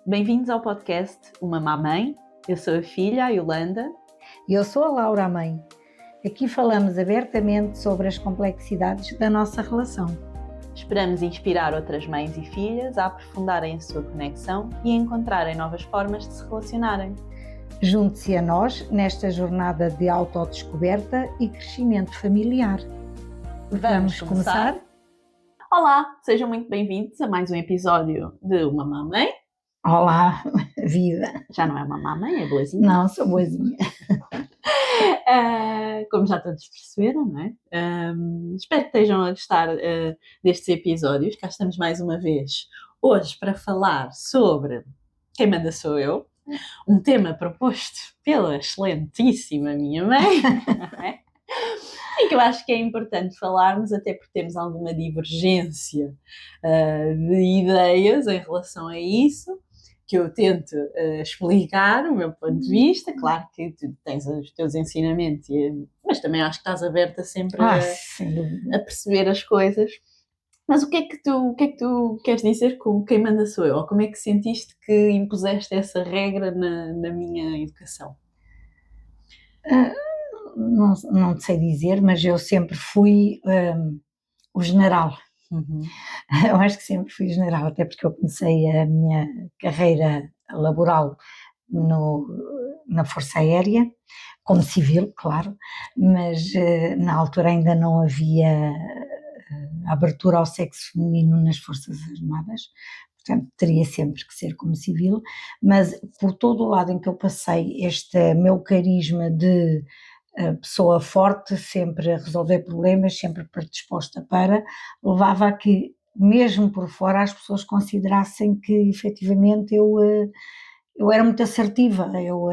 Bem-vindos ao podcast Uma Má Mãe. Eu sou a filha, a Yolanda. E eu sou a Laura, a mãe. Aqui falamos abertamente sobre as complexidades da nossa relação. Esperamos inspirar outras mães e filhas a aprofundarem a sua conexão e a encontrarem novas formas de se relacionarem. Junte-se a nós nesta jornada de autodescoberta e crescimento familiar. Vamos começar? Olá, sejam muito bem-vindos a mais um episódio de Uma Má Mãe. Olá, vida. Já não é uma má mãe, é boazinha. Não, sou boazinha. Como já todos perceberam, não é? Espero que estejam a gostar destes episódios. Cá estamos mais uma vez hoje para falar sobre Quem Manda Sou Eu, um tema proposto pela excelentíssima minha mãe, não é? E que eu acho que é importante falarmos, até porque temos alguma divergência de ideias em relação a isso, que eu tento explicar o meu ponto de vista. Claro que tu tens os teus ensinamentos, mas também acho que estás aberta sempre a perceber as coisas. Mas o que é que tu queres dizer com Quem Manda Sou Eu? Ou como é que sentiste que impuseste essa regra na minha educação? Não sei dizer, mas eu sempre fui o general. Uhum. Eu acho que sempre fui general, até porque eu comecei a minha carreira laboral na Força Aérea, como civil, claro, mas na altura ainda não havia abertura ao sexo feminino nas Forças Armadas, portanto teria sempre que ser como civil, mas por todo o lado em que eu passei, este meu carisma de pessoa forte, sempre a resolver problemas, sempre predisposta para, levava a que, mesmo por fora, as pessoas considerassem que efetivamente eu era muito assertiva, eu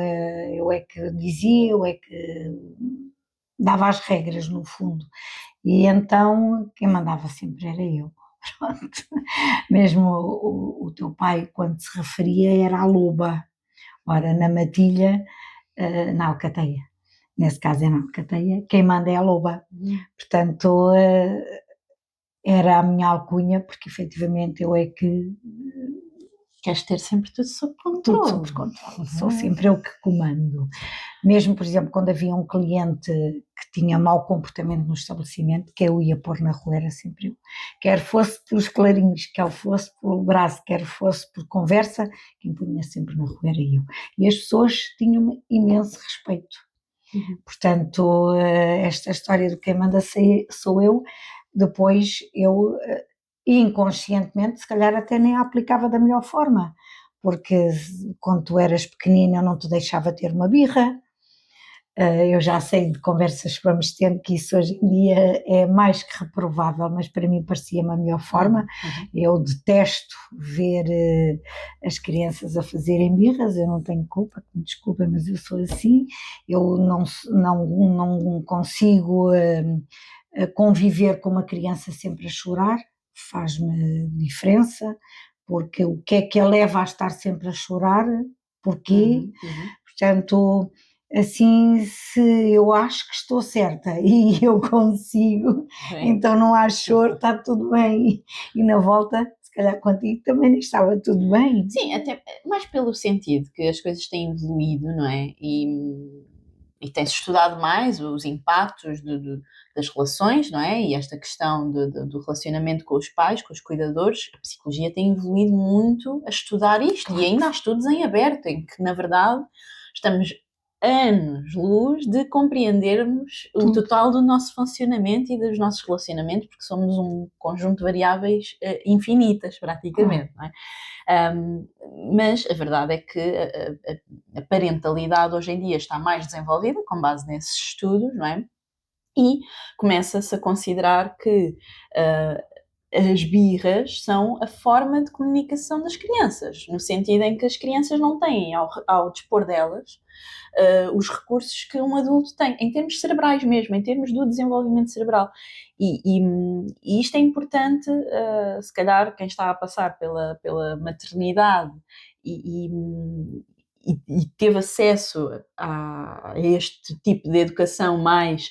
é que dizia, eu é que dava as regras no fundo, e então quem mandava sempre era eu. Pronto. Mesmo o teu pai, quando se referia, era a loba, ora na matilha, na alcateia. Nesse caso é na alcateia, quem manda é a loba. Portanto, era a minha alcunha, porque efetivamente eu é que Queres ter sempre tudo sob controle. tudo sob controle, sou sempre eu que comando. Mesmo, por exemplo, quando havia um cliente que tinha mau comportamento no estabelecimento, que eu ia pôr na rua, era sempre eu. Quer fosse pelos clarinhos, quer fosse pelo braço, quer fosse por conversa, quem punha sempre na rua era eu. E as pessoas tinham-me imenso respeito. Portanto, esta história do quem manda sou eu, depois eu inconscientemente, se calhar até nem a aplicava da melhor forma, porque quando tu eras pequenina eu não te deixava ter uma birra, eu já sei de conversas que vamos tendo que isso hoje em dia é mais que reprovável, mas para mim parecia-me a melhor forma. Eu detesto ver as crianças a fazerem birras, eu não tenho culpa, me desculpem, mas eu sou assim, eu não consigo conviver com uma criança sempre a chorar, faz-me diferença, porque o que é que a leva a estar sempre a chorar, porquê? Portanto, assim, se eu acho que estou certa e eu consigo, então não há choro, está tudo bem. E na volta, se calhar contigo também não estava tudo bem. Sim, até mais pelo sentido que as coisas têm evoluído, não é? E tem-se estudado mais os impactos das relações, não é? E esta questão do relacionamento com os pais, com os cuidadores, a psicologia tem evoluído muito a estudar isto, e ainda há estudos em aberto, em que, na verdade, estamos anos-luz de compreendermos o total do nosso funcionamento e dos nossos relacionamentos, porque somos um conjunto de variáveis infinitas, praticamente, não é? Mas a verdade é que a parentalidade hoje em dia está mais desenvolvida, com base nesses estudos, não é? E começa-se a considerar que as birras são a forma de comunicação das crianças, no sentido em que as crianças não têm ao dispor delas os recursos que um adulto tem, em termos cerebrais mesmo, em termos do desenvolvimento cerebral. E isto é importante, se calhar, quem está a passar pela maternidade e e teve acesso a este tipo de educação mais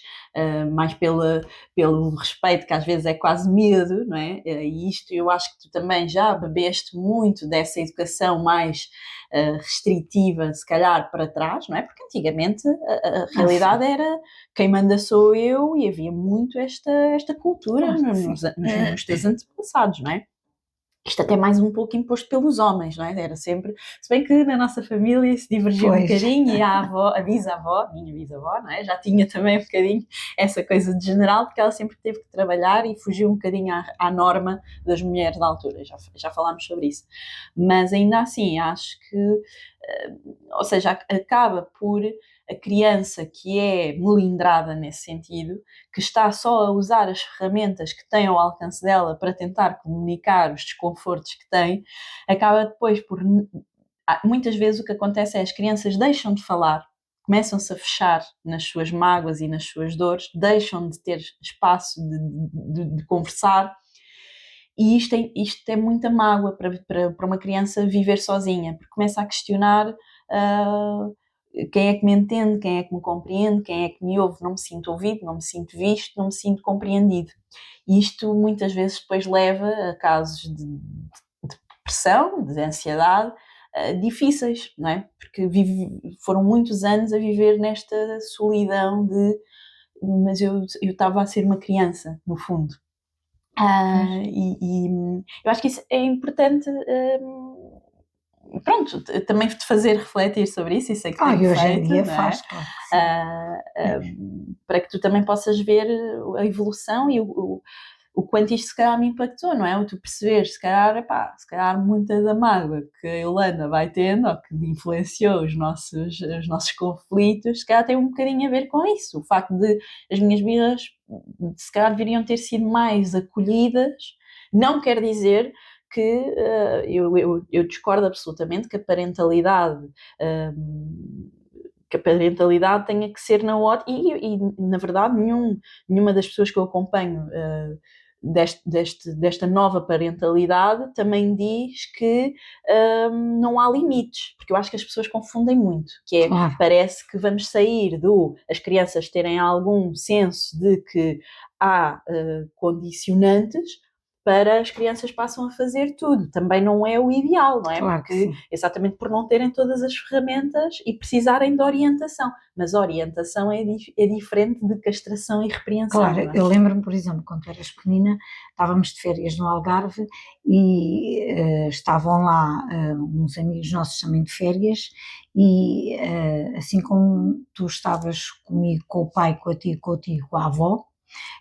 pelo respeito, que às vezes é quase medo, não é? E isto eu acho que tu também já bebeste muito dessa educação mais restritiva, se calhar, para trás, não é? Porque antigamente a realidade era quem manda sou eu, e havia muito esta cultura nos teus antepassados, não é? Isto até mais um pouco imposto pelos homens, não é? Era sempre, se bem que na nossa família se divergia um bocadinho, e a bisavó, minha bisavó, não é? Já tinha também um bocadinho essa coisa de general, porque ela sempre teve que trabalhar e fugiu um bocadinho à norma das mulheres da altura, já falámos sobre isso. Mas ainda assim, acho que, ou seja, acaba por a criança que é melindrada nesse sentido, que está só a usar as ferramentas que tem ao alcance dela para tentar comunicar os desconfortos que tem, acaba depois por... Muitas vezes o que acontece é as crianças deixam de falar, começam-se a fechar nas suas mágoas e nas suas dores, deixam de ter espaço de conversar, e isto é muita mágoa para uma criança viver sozinha, porque começa a questionar quem é que me entende, quem é que me compreende, quem é que me ouve, não me sinto ouvido, não me sinto visto, não me sinto compreendido. E isto muitas vezes depois leva a casos de depressão, de ansiedade, difíceis, não é? Porque foram muitos anos a viver nesta solidão mas eu estava a ser uma criança, no fundo. E eu acho que isso é importante, pronto, também te fazer refletir sobre isso, sei que tenho hoje feito, em dia não é? faz, claro que sim. Para que tu também possas ver a evolução e o quanto isto se calhar me impactou, não é? O tu perceberes, se calhar muita da mágoa que a Yolanda vai tendo, ou que influenciou os nossos conflitos, se calhar tem um bocadinho a ver com isso. O facto de as minhas birras, se calhar, deveriam ter sido mais acolhidas, não quer dizer que eu discordo absolutamente que a parentalidade tenha que ser na ótica, e na verdade nenhuma das pessoas que eu acompanho desta nova parentalidade também diz que não há limites, porque eu acho que as pessoas confundem muito, que é, parece que vamos sair as crianças terem algum senso de que há condicionantes para as crianças passam a fazer tudo. Também não é o ideal, não é? Claro, porque exatamente por não terem todas as ferramentas e precisarem de orientação. Mas orientação é diferente de castração e repreensão. Claro, eu lembro-me, por exemplo, quando tu eras pequenina, estávamos de férias no Algarve e estavam lá uns amigos nossos também de férias e assim como tu estavas comigo, com o pai, com a tia, com o tio, com a avó,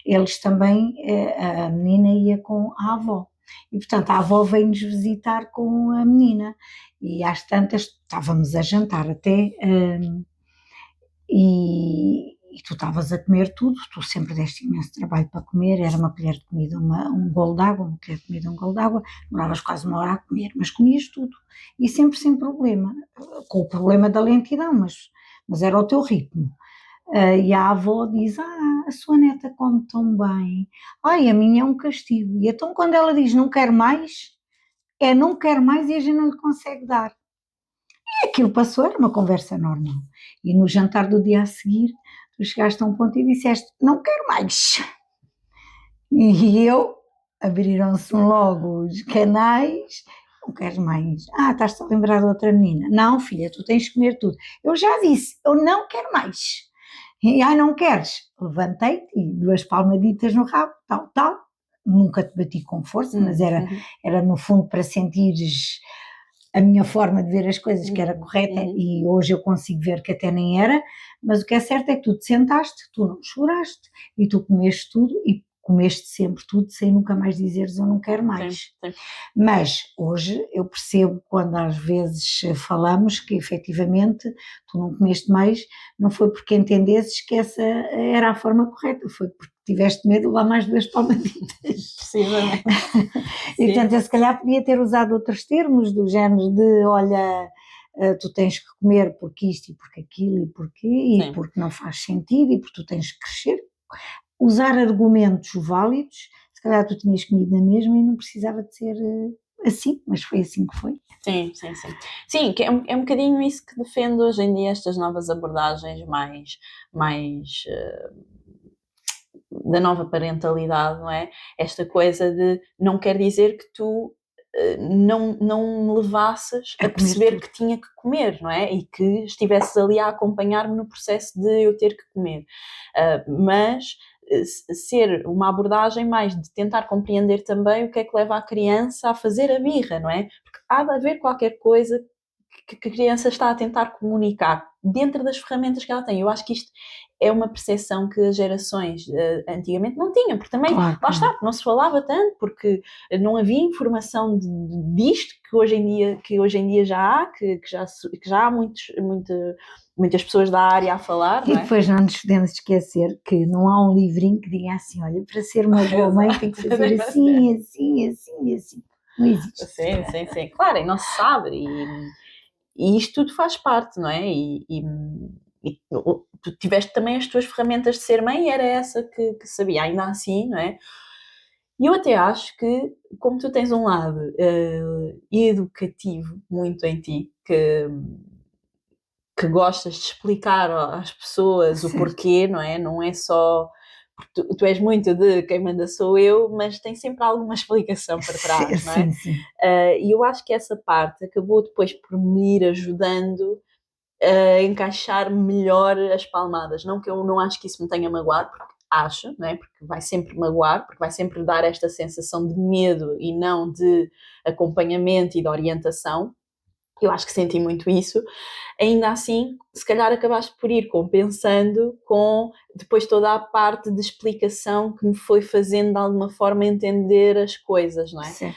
eles também, a menina ia com a avó. E, portanto, a avó veio-nos visitar com a menina. E às tantas, estávamos a jantar até, e tu estavas a comer tudo, tu sempre deste imenso trabalho para comer, era uma colher de comida, um golo de água, uma colher de comida, um golo de água, demoravas quase uma hora a comer, mas comias tudo. E sempre sem problema, com o problema da lentidão, mas era o teu ritmo. E a avó diz, a sua neta come tão bem, ai, a minha é um castigo. E então quando ela diz não quero mais, não quero mais e a gente não lhe consegue dar. E aquilo passou, era uma conversa normal. E no jantar do dia a seguir, tu chegaste a um ponto e disseste, não quero mais. E abriram-se logo os canais, não queres mais. Estás-te a lembrar de outra menina. Não, filha, tu tens que comer tudo. Eu já disse, eu não quero mais. E, não queres? Levantei-te e 2 palmaditas no rabo, tal. Nunca te bati com força, mas era no fundo para sentires a minha forma de ver as coisas que era correta, e hoje eu consigo ver que até nem era, mas o que é certo é que tu te sentaste, tu não choraste, e tu comeste tudo, e comeste sempre tudo, sem nunca mais dizeres eu não quero mais. Sim. Mas hoje eu percebo, quando às vezes falamos, que efetivamente tu não comeste mais, não foi porque entendesses que essa era a forma correta, foi porque tiveste medo de levar mais 2 palmaditas. Precisamente. E portanto eu se calhar podia ter usado outros termos, do género de, olha, tu tens que comer porque isto e porque aquilo e porquê, e porque não faz sentido e porque tu tens que crescer. Usar argumentos válidos, se calhar tu tinhas comido na mesma e não precisava de ser assim, mas foi assim que foi. Sim, sim, sim. Sim, que é um bocadinho isso que defendo hoje em dia, estas novas abordagens mais da nova parentalidade, não é? Esta coisa de não quer dizer que tu não me levasses a perceber tudo. que tinha que comer, não é? E que estivesses ali a acompanhar-me no processo de eu ter que comer. Mas ser uma abordagem mais de tentar compreender também o que é que leva a criança a fazer a birra, não é? Porque há de haver qualquer coisa que a criança está a tentar comunicar dentro das ferramentas que ela tem. Eu acho que isto é uma percepção que as gerações antigamente não tinham, porque também, Claro, lá está, não se falava tanto, porque não havia informação disto que hoje em dia já há, que já há muitas pessoas da área a falar, e não é? depois não nos podemos esquecer que não há um livrinho que diga assim, olha, para ser uma boa mãe tem que fazer assim, assim, assim, assim. Não existe. Sim, sim, sim. Claro, e não se sabe. E isto tudo faz parte, não é? E tu tiveste também as tuas ferramentas de ser mãe e era essa que sabia, ainda assim, não é? E eu até acho que, como tu tens um lado educativo muito em ti, que gostas de explicar às pessoas o Certo. porquê, não é? Não é só. Tu és muito de quem manda sou eu, mas tem sempre alguma explicação por trás, não é? Sim, sim. E eu acho que essa parte acabou depois por me ir ajudando a encaixar melhor as palmadas. Não que eu não acho que isso me tenha magoado, porque acho, não é? Porque vai sempre magoar, porque vai sempre dar esta sensação de medo e não de acompanhamento e de orientação. Eu acho que senti muito isso. Ainda assim, se calhar acabaste por ir compensando com depois toda a parte de explicação que me foi fazendo de alguma forma entender as coisas, não é? Certo.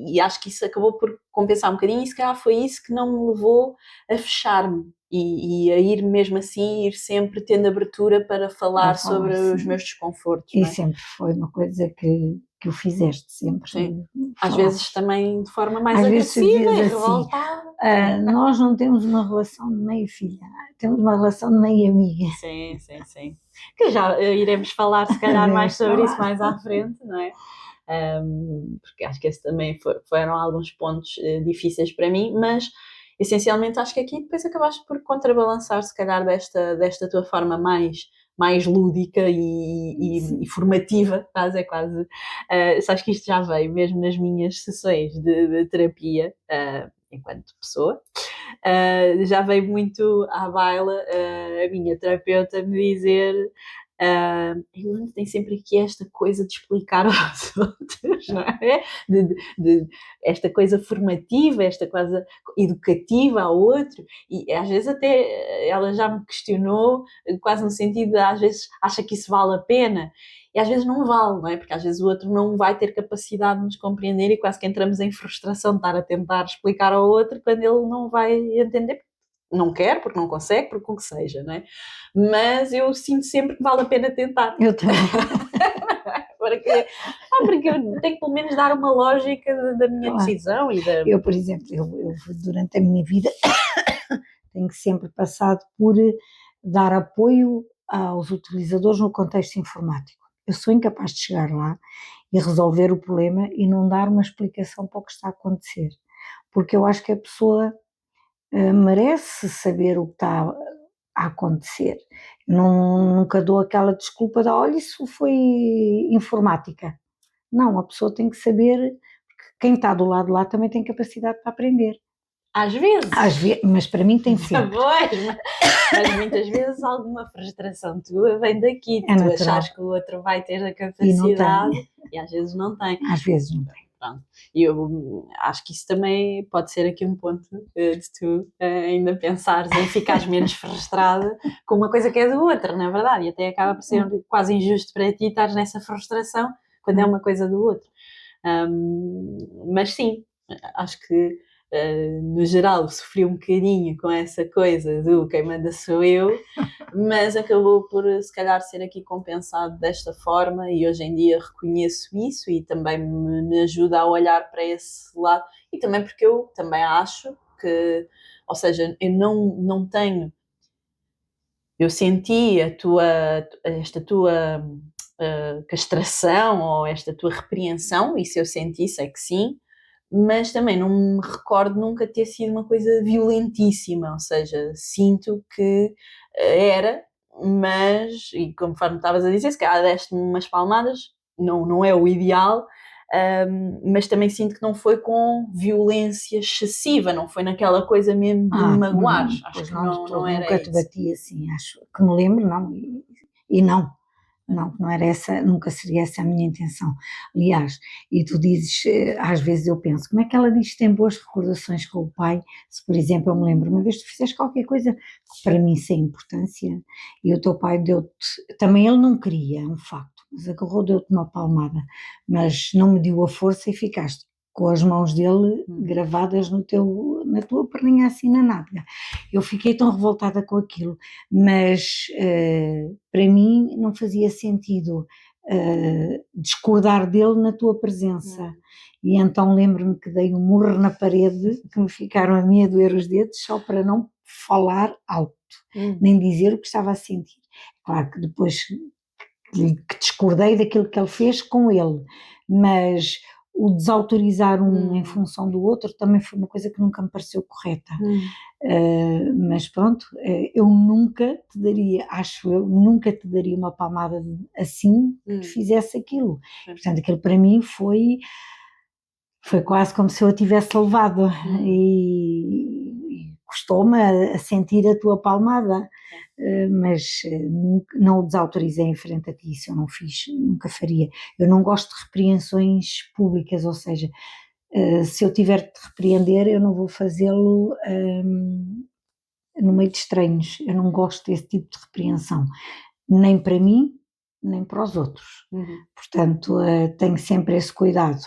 E acho que isso acabou por compensar um bocadinho e se calhar foi isso que não me levou a fechar-me e a ir mesmo assim, ir sempre tendo abertura para falar sobre os Sim. meus desconfortos, E não é? sempre foi uma coisa que o fizeste, sempre. Sim. Às Falar. vezes também de forma mais Às vezes agressiva e dizias assim, revoltada. nós não temos uma relação de meio filha, temos uma relação de meio amiga. Sim, sim, sim. Que já iremos falar, se calhar, mais sobre isso mais à frente, não é? Porque acho que esse também foram alguns pontos difíceis para mim, mas essencialmente acho que aqui depois acabaste por contrabalançar, se calhar, desta tua forma mais lúdica e formativa, quase. Sabes que isto já veio mesmo nas minhas sessões de terapia, enquanto pessoa. Já veio muito à baila a minha terapeuta me dizer a Irlanda tem sempre aqui esta coisa de explicar aos outros, não é? De esta coisa formativa, esta coisa educativa ao outro, e às vezes até ela já me questionou, quase no sentido de às vezes acha que isso vale a pena, e às vezes não vale, não é? Porque às vezes o outro não vai ter capacidade de nos compreender e quase que entramos em frustração de estar a tentar explicar ao outro quando ele não vai entender, não quer, porque não consegue, porque o que seja, não é? Mas eu sinto sempre que vale a pena tentar. Eu também. porque eu tenho que pelo menos dar uma lógica da minha Claro. decisão e da... Eu, por exemplo, eu durante a minha vida tenho sempre passado por dar apoio aos utilizadores no contexto informático. Eu sou incapaz de chegar lá e resolver o problema e não dar uma explicação para o que está a acontecer, porque eu acho que a pessoa merece saber o que está a acontecer. Nunca dou aquela desculpa de, olha, isso foi informática. Não, a pessoa tem que saber, porque quem está do lado de lá também tem capacidade para aprender. Às vezes. Mas para mim tem sempre. Mas muitas vezes alguma frustração tua vem daqui, de É tu natural. achares que o outro vai ter a E capacidade e às vezes não tem. Às vezes não tem. Pronto. E eu acho que isso também pode ser aqui um ponto de tu ainda pensares em ficares menos frustrada com uma coisa que é do outro, não é verdade? E até acaba por ser quase injusto para ti estares nessa frustração quando é uma coisa do outro. Mas sim, acho que no geral sofri um bocadinho com essa coisa do quem manda sou eu, mas acabou por se calhar ser aqui compensado desta forma e hoje em dia reconheço isso e também me ajuda a olhar para esse lado e também porque eu também acho que, ou seja, eu não tenho, eu senti esta tua castração ou esta tua repreensão, isso eu senti, sei que sim, mas também não me recordo nunca ter sido uma coisa violentíssima, ou seja, sinto que era, mas, e conforme estavas a dizer, se calhar deste-me umas palmadas, não é o ideal, mas também sinto que não foi com violência excessiva, não foi naquela coisa mesmo de me magoar, acho pois que não, de não todo, era nunca te isso. bati assim, acho que me lembro, não, e não. Não era essa, nunca seria essa a minha intenção. Aliás, e tu dizes, às vezes eu penso, como é que ela diz que tem boas recordações com o pai? Se, por exemplo, eu me lembro, uma vez tu fizeste qualquer coisa que para mim sem importância, e o teu pai deu-te, também ele não queria, é um facto, mas agarrou, deu-te uma palmada, mas não me deu a força e ficaste com as mãos dele gravadas na tua perninha assim na nádega. Eu fiquei tão revoltada com aquilo, mas para mim não fazia sentido discordar dele na tua presença. E então lembro-me que dei um murro na parede, que me ficaram a mim a doer os dedos, só para não falar alto, nem dizer o que estava a sentir. Claro que depois que discordei daquilo que ele fez com ele, mas o desautorizar um em função do outro também foi uma coisa que nunca me pareceu correta. Mas pronto, eu nunca te daria, acho eu, nunca te daria uma palmada assim que te fizesse aquilo. Portanto, aquilo para mim foi quase como se eu a tivesse levado e custou-me a sentir a tua palmada, mas não o desautorizei em frente a ti, isso eu não fiz, nunca faria. Eu não gosto de repreensões públicas, ou seja, se eu tiver de te repreender, eu não vou fazê-lo no meio de estranhos, eu não gosto desse tipo de repreensão, nem para mim, nem para os outros. Portanto, tenho sempre esse cuidado.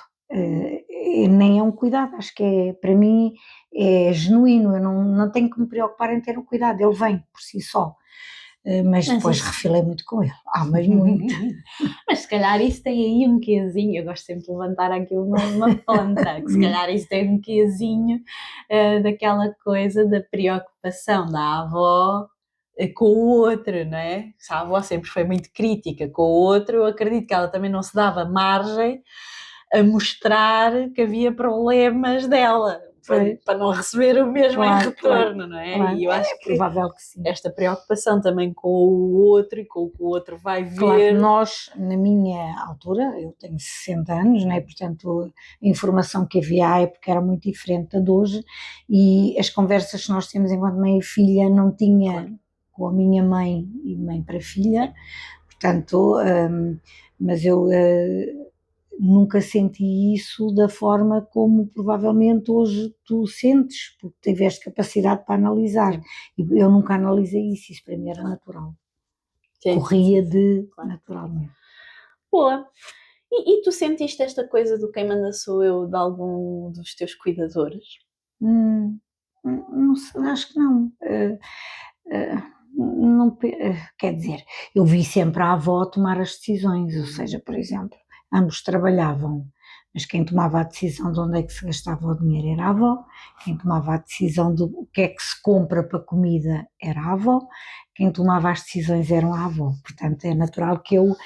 Nem é um cuidado, acho que para mim é genuíno, eu não tenho que me preocupar em ter o cuidado, ele vem por si só. Mas depois refilei muito com ele, mas muito. Mas se calhar isso tem aí um quezinho, eu gosto sempre de levantar aqui uma ponta, que se calhar isso tem um quezinho daquela coisa da preocupação da avó com o outro, não é? Se a avó sempre foi muito crítica com o outro, eu acredito que ela também não se dava margem a mostrar que havia problemas dela, para não receber o mesmo em retorno, não é? Claro, e eu acho que provável que sim. esta preocupação também com o outro e com o que o outro vai ver. Claro que nós, na minha altura, eu tenho 60 anos, né? Portanto a informação que havia à época era muito diferente da de hoje e as conversas que nós temos enquanto mãe e filha não tinha com a minha mãe e de mãe para filha, portanto, mas eu nunca senti isso da forma como provavelmente hoje tu sentes, porque tiveste capacidade para analisar. E eu nunca analisei isso para mim era natural. Corria naturalmente. Boa. E tu sentiste esta coisa do quem manda sou eu de algum dos teus cuidadores? Não sei, acho que não. Não. Quer dizer, eu vi sempre a avó tomar as decisões, ou seja, por exemplo, ambos trabalhavam, mas quem tomava a decisão de onde é que se gastava o dinheiro era a avó, quem tomava a decisão do que é que se compra para comida era a avó, quem tomava as decisões era a avó. Portanto, é natural que eu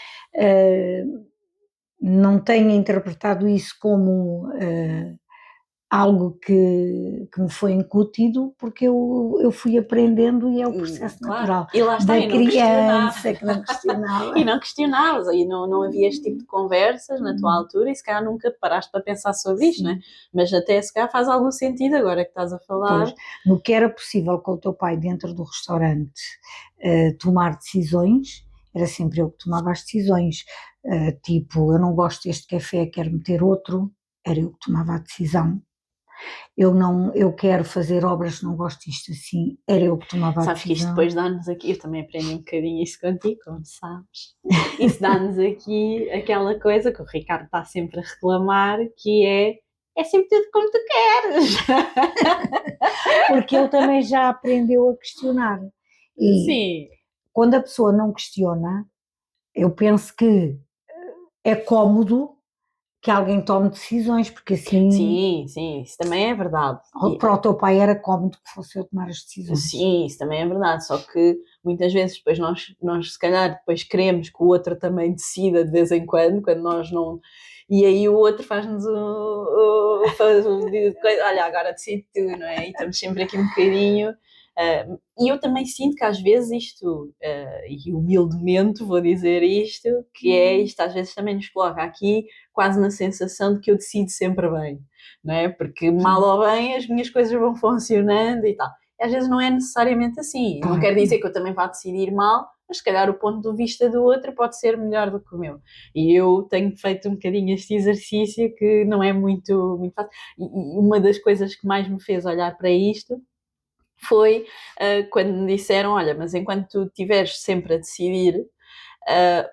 não tenha interpretado isso como algo que me foi incutido, porque eu fui aprendendo e é o processo natural e lá está, da criança que não questionava. E não questionavas, e não havia este tipo de conversas na tua altura e se calhar nunca paraste para pensar sobre isto, não é? Mas até se calhar faz algum sentido agora que estás a falar. Pois, no que era possível com o teu pai dentro do restaurante tomar decisões, era sempre eu que tomava as decisões, tipo, eu não gosto deste café, quero meter outro, era eu que tomava a decisão. Eu quero fazer obras, não gosto disto assim, era eu que tomava a decisão. Sabes que isto depois dá-nos aqui, eu também aprendi um bocadinho isso contigo, como sabes. Isso dá-nos aqui aquela coisa que o Ricardo está sempre a reclamar, que é sempre tudo como tu queres. Porque ele também já aprendeu a questionar. E sim, quando a pessoa não questiona, eu penso que é cómodo que alguém tome decisões, porque assim Sim, isso também é verdade. para o teu pai era cómodo que fosse eu tomar as decisões. Sim, isso também é verdade, só que muitas vezes depois nós se calhar depois queremos que o outro também decida de vez em quando nós não... E aí o outro faz-nos olha, agora decide tu, não é? E estamos sempre aqui um bocadinho... e eu também sinto que às vezes isto, e humildemente vou dizer isto, que é isto às vezes também nos coloca aqui quase na sensação de que eu decido sempre bem, não é? Porque mal ou bem as minhas coisas vão funcionando e tal. E às vezes não é necessariamente assim. Não quer dizer que eu também vá decidir mal, mas se calhar o ponto de vista do outro pode ser melhor do que o meu. E eu tenho feito um bocadinho este exercício que não é muito, muito fácil. E uma das coisas que mais me fez olhar para isto foi quando me disseram, olha, mas enquanto tu estiveres sempre a decidir,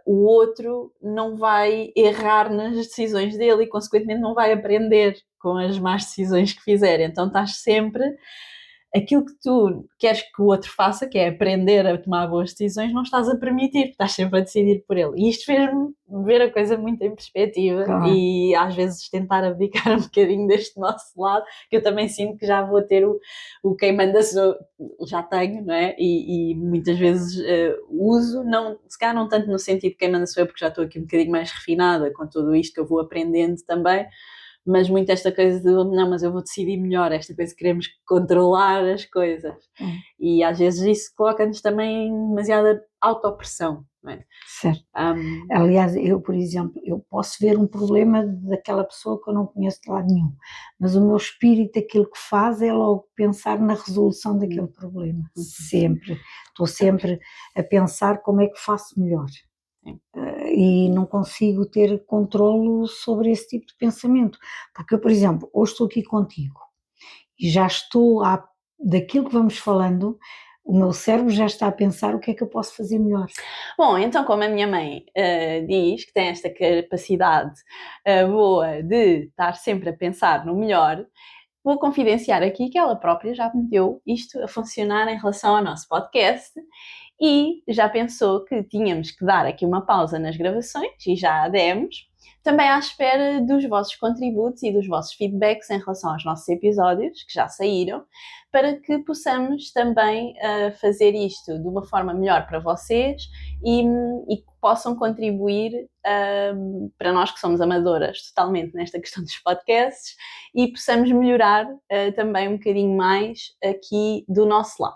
o outro não vai errar nas decisões dele e, consequentemente, não vai aprender com as más decisões que fizer. Então estás sempre... Aquilo que tu queres que o outro faça, que é aprender a tomar boas decisões, não estás a permitir, porque estás sempre a decidir por ele. E isto fez-me ver a coisa muito em perspectiva, claro. E às vezes tentar abdicar um bocadinho deste nosso lado, que eu também sinto que já vou ter o quem manda sou, já tenho, não é? E muitas vezes uso, não, se calhar não tanto no sentido de quem manda sou eu, porque já estou aqui um bocadinho mais refinada com tudo isto que eu vou aprendendo também, mas muito esta coisa de, não, mas eu vou decidir melhor, esta coisa de queremos controlar as coisas. E às vezes isso coloca-nos também demasiada autopressão, não é? Certo. Aliás, eu, por exemplo, eu posso ver um problema daquela pessoa que eu não conheço de lado nenhum, mas o meu espírito, aquilo que faz é logo pensar na resolução daquele problema. Sempre. Estou sempre a pensar como é que faço melhor. E não consigo ter controlo sobre esse tipo de pensamento, porque eu, por exemplo, hoje estou aqui contigo e já estou daquilo que vamos falando, o meu cérebro já está a pensar o que é que eu posso fazer melhor. Bom, então como a minha mãe diz que tem esta capacidade boa de estar sempre a pensar no melhor, vou confidenciar aqui que ela própria já meteu isto a funcionar em relação ao nosso podcast e já pensou que tínhamos que dar aqui uma pausa nas gravações e já a demos, também à espera dos vossos contributos e dos vossos feedbacks em relação aos nossos episódios, que já saíram, para que possamos também fazer isto de uma forma melhor para vocês e que possam contribuir para nós que somos amadoras totalmente nesta questão dos podcasts e possamos melhorar também um bocadinho mais aqui do nosso lado.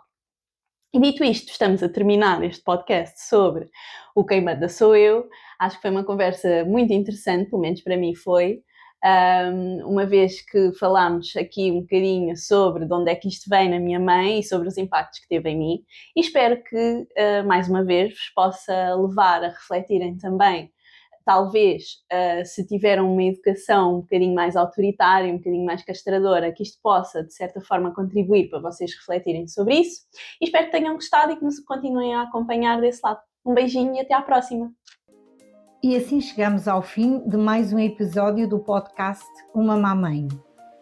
E dito isto, estamos a terminar este podcast sobre o Quem Manda Sou Eu. Acho que foi uma conversa muito interessante, pelo menos para mim foi, uma vez que falámos aqui um bocadinho sobre de onde é que isto vem na minha mãe e sobre os impactos que teve em mim, e espero que, mais uma vez, vos possa levar a refletirem também, talvez, se tiveram uma educação um bocadinho mais autoritária, um bocadinho mais castradora, que isto possa, de certa forma, contribuir para vocês refletirem sobre isso. E espero que tenham gostado e que nos continuem a acompanhar desse lado. Um beijinho e até à próxima! E assim chegamos ao fim de mais um episódio do podcast Uma Má Mãe.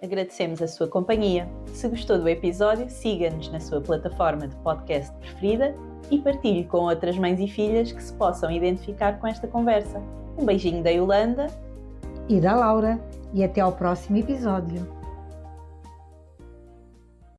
Agradecemos a sua companhia. Se gostou do episódio, siga-nos na sua plataforma de podcast preferida e partilhe com outras mães e filhas que se possam identificar com esta conversa. Um beijinho da Yolanda e da Laura e até ao próximo episódio.